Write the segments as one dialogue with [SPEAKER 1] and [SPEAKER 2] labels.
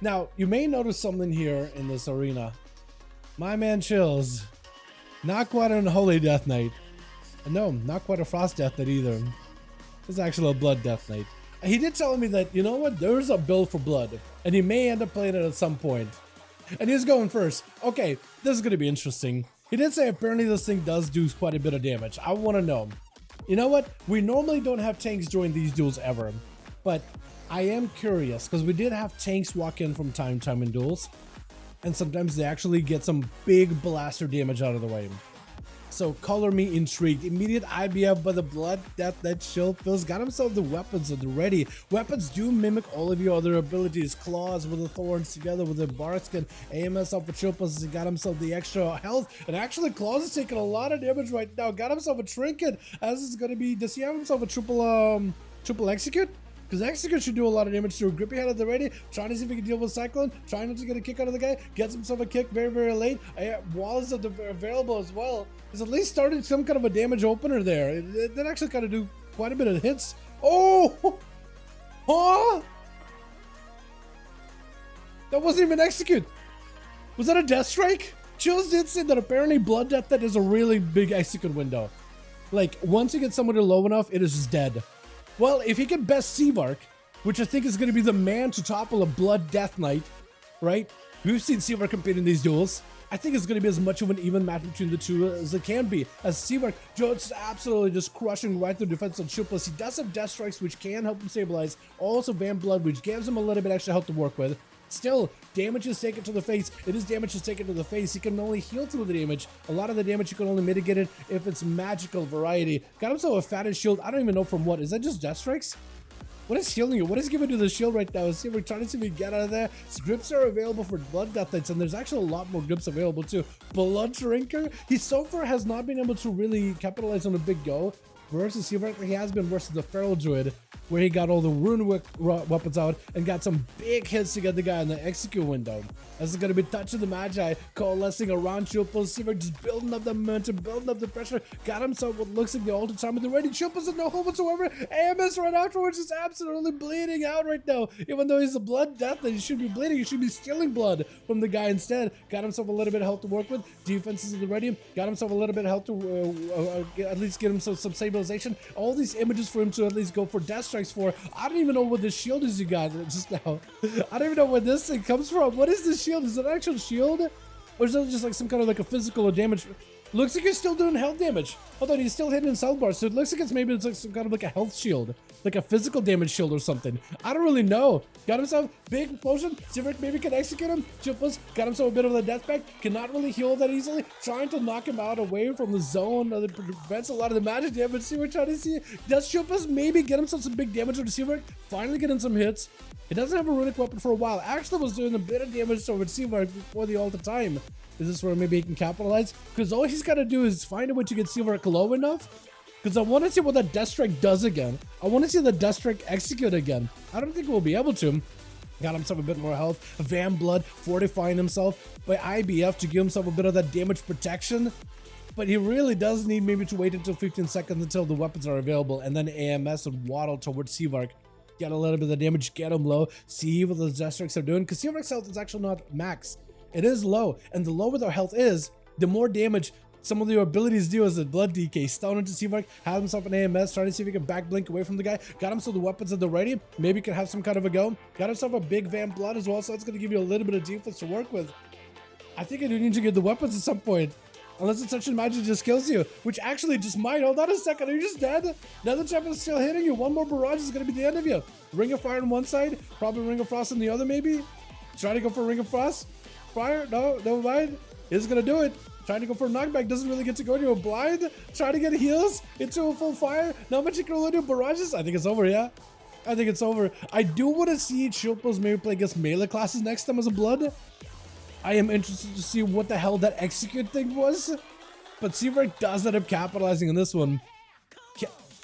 [SPEAKER 1] Now, you may notice something here in this arena. My man Chills, not quite an Holy Death Knight. No, not quite a Frost Death Knight either. It's actually a Blood Death Knight. He did tell me that, you know what, there's a build for Blood, and he may end up playing it at some point. And he's going first. Okay, this is going to be interesting. He did say apparently this thing does do quite a bit of damage. I want to know. You know what, we normally don't have tanks join these duels ever, but I am curious, because we did have tanks walk in from time to time in duels, and sometimes they actually get some big blaster damage out of the way. So color me intrigued. Immediate IBF by the Blood Death Knight shield fills. Got himself the weapons at the ready. Weapons do mimic all of your other abilities. Claws with the thorns together with the bark skin. AMS up for triples. He got himself the extra health. And actually Claws is taking a lot of damage right now. Got himself a trinket. As is going to be, does he have himself a triple execute? Because Execute should do a lot of damage to a Grippy Head at the ready. Trying to see if he can deal with Cyclone. Trying not to get a kick out of the guy. Gets himself a kick very, very late. Wall is available as well. He's at least started some kind of a damage opener there. It did actually kind of do quite a bit of hits. Oh! Huh? That wasn't even Execute. Was that a Death Strike? Chills did say that apparently Blood Death Knight is a really big Execute window. Like, once you get somebody low enough, it is just dead. Well, if he can best Seavark, which I think is going to be the man to topple a Blood Death Knight, right? We've seen Seavark compete in these duels. I think it's going to be as much of an even match between the two as it can be. As Seavark, just absolutely just crushing right through defense on shield plus. He does have Death Strikes, which can help him stabilize. Also Van Blood, which gives him a little bit extra health to work with. Still, damage is taken to the face. It is damage is taken to the face. He can only heal through the damage. A lot of the damage you can only mitigate it if it's magical variety. Got himself a fatted shield. I don't even know from what. Is that just Death Strikes? What is healing you? What is given to the shield right now? See if we're trying to see if we can get out of there. Grips are available for Blood Death Knights, and there's actually a lot more grips available too. Blood Drinker, he so far has not been able to really capitalize on a big go versus Seavark. He has been versus the Feral Druid, where he got all the rune weapons out and got some big hits to get the guy in the execute window. This is going to be Touch of the Magi, coalescing around Chilpos. Seavark just building up the momentum, building up the pressure. Got himself what looks like the ultimate time of the ready. Chilpos with no hope whatsoever. AMS right afterwards is absolutely bleeding out right now. Even though he's a Blood Death, that he should be bleeding. He should be stealing blood from the guy instead. Got himself a little bit of health to work with. Defenses at the ready. Got himself a little bit of health to at least get himself some stabilization. All these images for him to at least go for Death Strikes for. I don't even know what this shield is you got just now. I don't even know where this thing comes from. What is this shield? Is it an actual shield? Or is it just like some kind of like a physical or damage? Looks like he's still doing health damage. Although he's still hitting in sound bars. So it looks like it's like some kind of like a health shield. Like a physical damage shield or something. I don't really know. Got himself big potion. Seavark maybe can execute him. Chilpos got himself a bit of the death pack. Cannot really heal that easily. Trying to knock him out away from the zone. That prevents a lot of the magic damage. Seavark trying to see. Does Chilpos maybe get himself some big damage on the Seavark? Finally getting some hits. He doesn't have a runic weapon for a while. Actually was doing a bit of damage over Seavark before the ult time. Is this where maybe he can capitalize? Because all he's got to do is find a way to get Seavark low enough. Because I want to see what that Death Strike does again. I want to see the Death Strike execute again. I don't think we'll be able to. Got himself a bit more health. Van Blood fortifying himself by IBF to give himself a bit of that damage protection. But he really does need maybe to wait until 15 seconds until the weapons are available. And then AMS and waddle towards Seavark. Get a little bit of the damage, get him low. See what those Death Strikes are doing. Because Seavark's health is actually not max. It is low. And the lower their health is, the more damage some of your abilities do as a blood DK. Stone into Seavark, have himself an AMS, trying to see if he can back blink away from the guy. Got himself the weapons at the ready. Maybe he can have some kind of a go. Got himself a big Van Blood as well, so that's going to give you a little bit of defense to work with. I think I do need to get the weapons at some point. Unless it's such a magic just kills you, which actually just might. Hold on a second, are you just dead? Another champion is still hitting you. One more barrage is going to be the end of you. Ring of Fire on one side, probably Ring of Frost on the other maybe. Try to go for Ring of Frost. Fire, no, never mind. He's going to do it. Trying to go for a knockback, doesn't really get to go into a blind. Trying to get heals into a full fire. Not much you can really do. Barrages, I think it's over, yeah. I think it's over. I do want to see Chilpos maybe play against melee classes next time as a blood. I am interested to see what the hell that execute thing was. But Seavark does end up capitalizing on this one.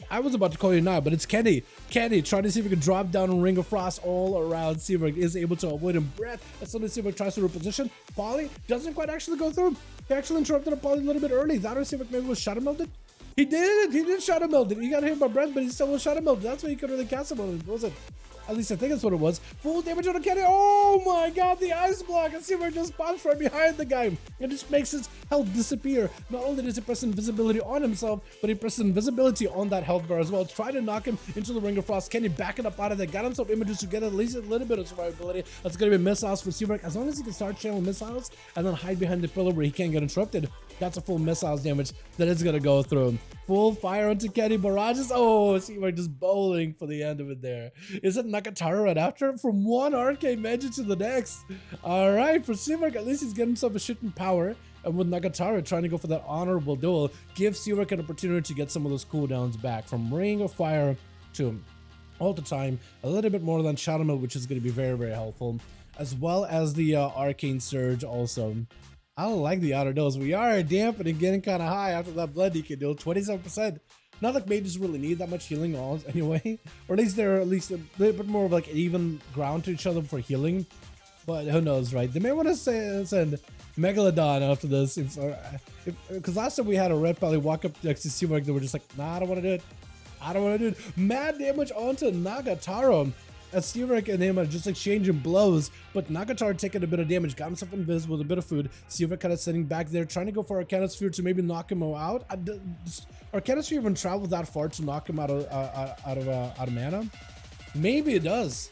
[SPEAKER 1] I was about to call you now, but it's Kenny. Kenny trying to see if he can drop down a Ring of Frost all around. Seawork is able to avoid him. Breath. As soon as Seawork tries to reposition, Polly doesn't quite actually go through. He actually interrupted a Polly a little bit early. That or Seawork maybe was Shadow Melted. He did. He did Shadow Melted. He got hit by Breath, but he still was Shadow Melted. That's why he could really cast him on it, was it? At least I think that's what it was. Full damage on the Kenny. Oh my god, the ice block. And Seawork just pops right behind the guy. It just makes his health disappear. Not only does he press invisibility on himself, but he presses invisibility on that health bar as well. Try to knock him into the Ring of Frost. Kenny backing up out of there. Got himself Images to get at least a little bit of survivability. That's going to be missiles for Seawork. As long as he can start channeling missiles and then hide behind the pillar where he can't get interrupted, that's a full missiles damage that is going to go through. Full fire onto Kenny. Barrages. Oh, Seawork just bowling for the end of it there. Is it Nagatara right after? From one Arcane Mage to the next. Alright, for Seawork, at least he's getting himself a shit in power. And with Nagatara trying to go for that honorable duel, gives Seawork an opportunity to get some of those cooldowns back. From Ring of Fire to all the time. A little bit more than Shadow Meld, which is going to be very, very helpful. As well as the Arcane Surge also. I don't like the auto dose. We are dampening, getting kind of high after that blood deacon deal. 27%. Not like mages really need that much healing anyway. Or at least they're at least a little bit more of like an even ground to each other for healing. But who knows, right? They may want to send Megalodon after this. Because last time we had a red pally walk up next to Seawork, they were just like, nah, I don't want to do it. I don't want to do it. Mad damage onto Nagatara. As Seawork and him are just exchanging blows, but Nagatara taking a bit of damage, got himself invisible with a bit of food. Seawork kind of sitting back there, trying to go for Arcane Sphere to maybe knock him out. Arcane Sphere even traveled that far to knock him out of mana? Maybe it does.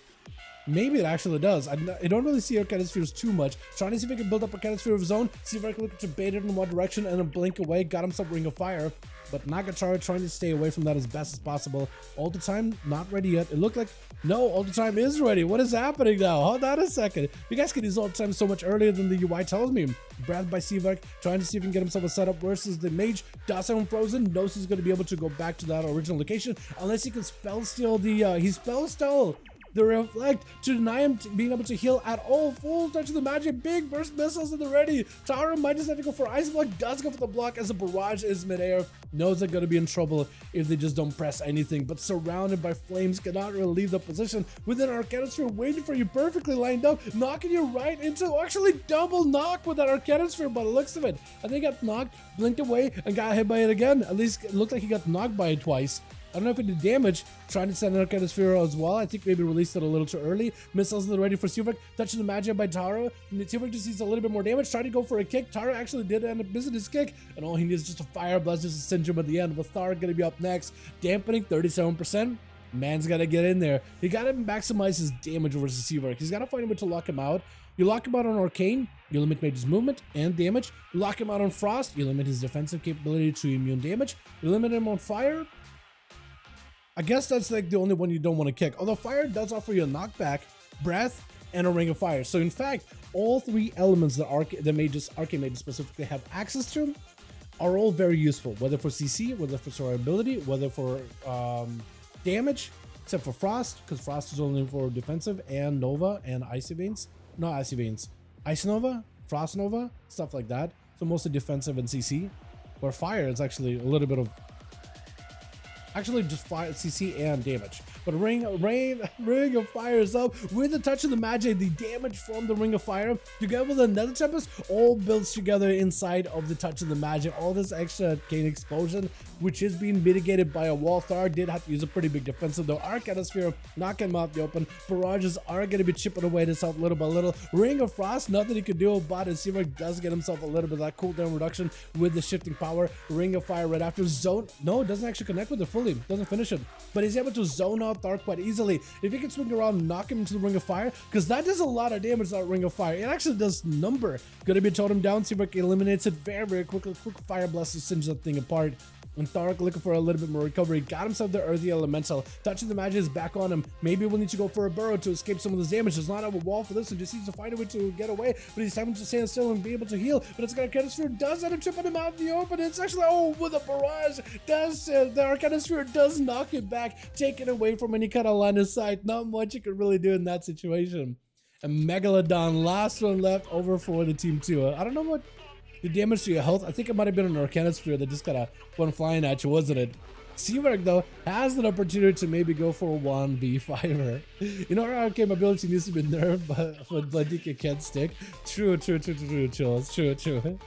[SPEAKER 1] Maybe it actually does. I don't really see Arcane Spheres too much. Trying to see if he can build up Arcane Sphere of his own. Seawork looking to bait it in one direction and then blink away. Got himself Ring of Fire. But Nagatara trying to stay away from that as best as possible. All the time, not ready yet. It looked like, no, all the time is ready. What is happening now? Hold on a second. You guys can use all the time so much earlier than the UI tells me. Breath by Seawork, trying to see if he can get himself a setup versus the Mage. Does have him frozen. Knows he's going to be able to go back to that original location. Unless he can spell steal the, he spell stole the Reflect to deny him being able to heal at all. Full touch of the magic, big burst missiles in the ready. Tara might just have to go for Ice Block, does go for the block as the barrage is midair. Knows they're going to be in trouble if they just don't press anything, but surrounded by flames, cannot really leave the position within Arcane Sphere, waiting for you perfectly lined up, knocking you right into actually double knock with that Arcane Sphere by the looks of it. I think he got knocked, blinked away, and got hit by it again. At least it looked like he got knocked by it twice. I don't know if it did damage, trying to send an Arcane Sphere as well. I think maybe released it a little too early. Missiles are ready for Seawork, touching the Magi by Tara. Seawork just needs a little bit more damage, trying to go for a kick. Tara actually did end up missing his kick, and all he needs is just a Fire Blast, just to cinch him at the end. With Thar going to be up next, dampening 37%. Man's got to get in there. He got to maximize his damage versus Seawork. He's got to find a way to lock him out. You lock him out on Arcane, you limit Mage's movement and damage. You lock him out on Frost, you limit his defensive capability to immune damage. You limit him on Fire. I guess that's like the only one you don't want to kick. Although Fire does offer you a knockback, Breath, and a Ring of Fire. So in fact, all three elements that Arcane Mages specifically have access to are all very useful. Whether for CC, whether for survivability, whether for damage, except for Frost, because Frost is only for defensive, and Nova and Icy Veins. Not Icy Veins. Ice Nova, Frost Nova, stuff like that. So mostly defensive and CC. Where Fire is actually a little bit of just fire, CC, and damage. But Ring of Fire is up with the touch of the magic. The damage from the Ring of Fire together with another Tempest all builds together inside of the touch of the magic. All this extra Arcane Explosion, which is being mitigated by a wall. Thar did have to use a pretty big defensive though. Arcane Sphere knocking him out the open. Barrages are going to be chipping away this out little by little. Ring of Frost, nothing he could do about it. Seawork does get himself a little bit of that cooldown reduction with the shifting power. Ring of Fire right after. Zone, no, it doesn't actually connect with it fully. Doesn't finish it, but he's able to zone out Thar quite easily. If he can swing around and knock him into the Ring of Fire, because that does a lot of damage, that Ring of Fire. It actually does number. Gonna be totem down. Seawork eliminates it very, very quickly. Quick Fire Blast to singe that thing apart. And Thark looking for a little bit more recovery. Got himself the Earthy Elemental. Touching the magic is back on him. Maybe we'll need to go for a burrow to escape some of this damage. Does not have a wall for this, and just needs to find a way to get away. But he's having to stand still and be able to heal. But it's got Arcane Sphere. Does end up tripping him out in the open. It's actually, oh, with a barrage. Does the Arcane Sphere does knock him back, taken away from any kind of line of sight. Not much you could really do in that situation. And Megalodon, last one left over for the team 2. I don't know what the damage to your health. I think it might have been an Arcane Sphere that just kind of went flying at you, wasn't it? Seawork, though, has an opportunity to maybe go for a 1v5er. You know, our arcane ability needs to be nerfed, but Vladika can't stick. True, Chills. True.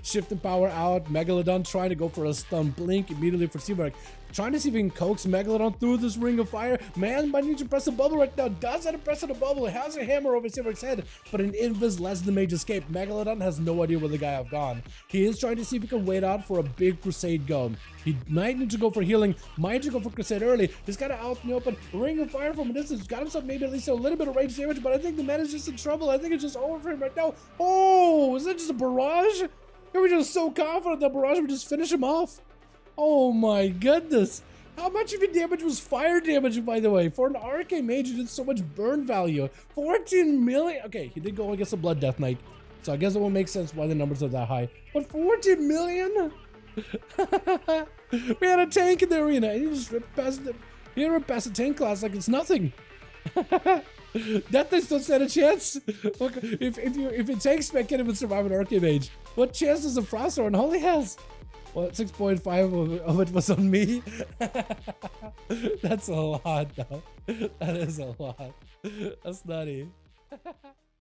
[SPEAKER 1] Shift and power out. Megalodon trying to go for a stun blink immediately for Seawork. Trying to see if he can coax Megalodon through this ring of fire. Man might need to press a bubble right now. Does have to press on a bubble. It has a hammer over Seawork's head, but an invis lets the mage escape. Megalodon has no idea where the guy have gone. He is trying to see if he can wait out for a big crusade go. He might need to go for healing, might need to go for crusade early. He's got to out in the open. Ring of fire from a distance. Got himself maybe at least a little bit of range damage, but I think the man is just in trouble. I think it's just over for him right now. Oh, is that just a barrage? Are we just so confident that barrage would just finish him off? Oh my goodness. How much of your damage was fire damage, by the way? For an Arcane Mage, he did so much burn value. 14 million. Okay, he did go against a Blood Death Knight, so I guess it will make sense why the numbers are that high. But 14 million? We had a tank in the arena, and he just ripped past the tank class like it's nothing. Death Knights don't stand a chance. Look, if it takes spec can't even survive an Arcane Mage, what chance does a Frostthorn Holy has? Well, 6.5 of it was on me. That's a lot, though. That is a lot. That's nutty.